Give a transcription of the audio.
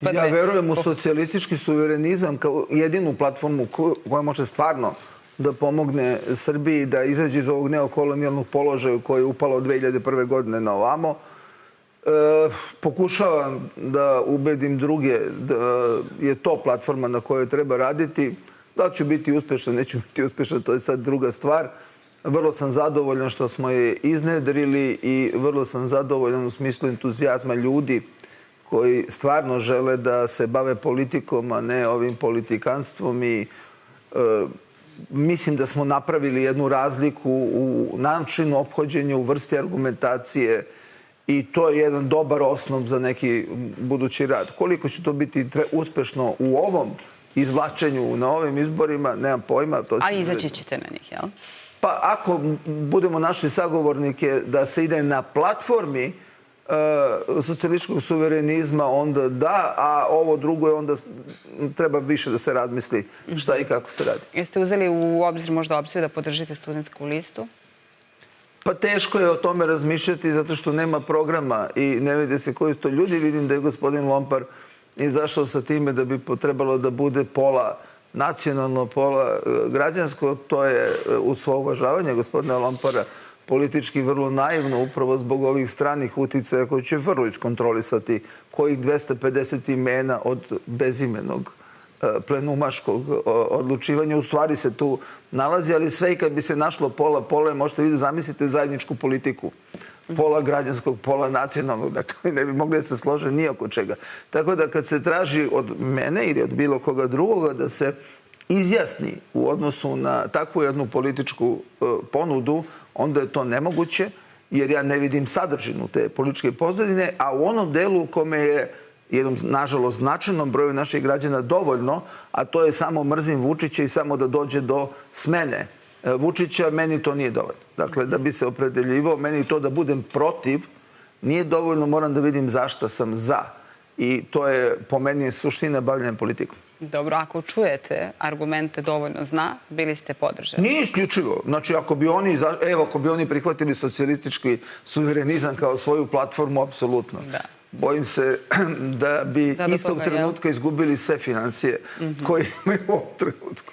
Ja verujem u socijalistički suverenizam kao jedinu platformu koja može stvarno da pomogne Srbiji da izađe iz ovog neokolonijalnog položaja koji je upalo od 2001. godine na ovamo. Pokušavam da ubedim druge da je to platforma na kojoj treba raditi. Da ću biti uspešan, neću biti uspešan, to je sad druga stvar. Vrlo sam zadovoljan što smo je iznedrili i vrlo sam zadovoljan u smislu entuzijazma ljudi koji stvarno žele da se bave politikom, a ne ovim politikanstvom i mislim da smo napravili jednu razliku u načinu ophođenja, u vrsti argumentacije i to je jedan dobar osnov za neki budući rad. Koliko će to biti uspešno u ovom izvlačenju na ovim izborima, nemam pojma. A izaći ćete na njih, jel? Pa ako budemo našli sagovornike da se ide na platformi socijalističkog suverenizma, onda da, a ovo drugo je onda treba više da se razmisli šta i kako se radi. Jeste uzeli u obzir možda opciju da podržite studentsku listu? Pa teško je o tome razmišljati zato što nema programa i ne vide se koji su to ljudi. Vidim da je gospodin Lompar izašao sa time da bi potrebalo da bude pola nacionalno, pola građansko. To je uz svo uvažavanje gospodina Lompara politički vrlo naivno upravo zbog ovih stranih uticaja koji će vrlo iskontrolisati kojih 250 imena od bezimenog plenumaškog odlučivanja. U stvari se tu nalazi, ali sve i kad bi se našlo pola, možete vi da zamislite zajedničku politiku. Pola građanskog, pola nacionalnog, dakle ne bi mogli da se slože ni oko čega. Tako da kad se traži od mene ili od bilo koga drugoga da se izjasni u odnosu na takvu jednu političku ponudu, onda je to nemoguće, jer ja ne vidim sadržinu te političke pozadine, a u onom delu u kome je jednom, nažalost, značajnom broju naših građana dovoljno, a to je samo mrzim Vučića i samo da dođe do smene Vučića, meni to nije dovoljno. Dakle, da bi se opredeljivao, meni to da budem protiv nije dovoljno, moram da vidim zašto sam za. I to je po meni suština bavljanja politikom. Dobro, ako čujete argumente dovoljno zna, bili ste podržani. Nije isključivo. Znači, ako bi oni prihvatili socijalistički suverenizam kao svoju platformu, apsolutno. Bojim se da bi istog trenutka izgubili sve financije koje imaju u ovom trenutku.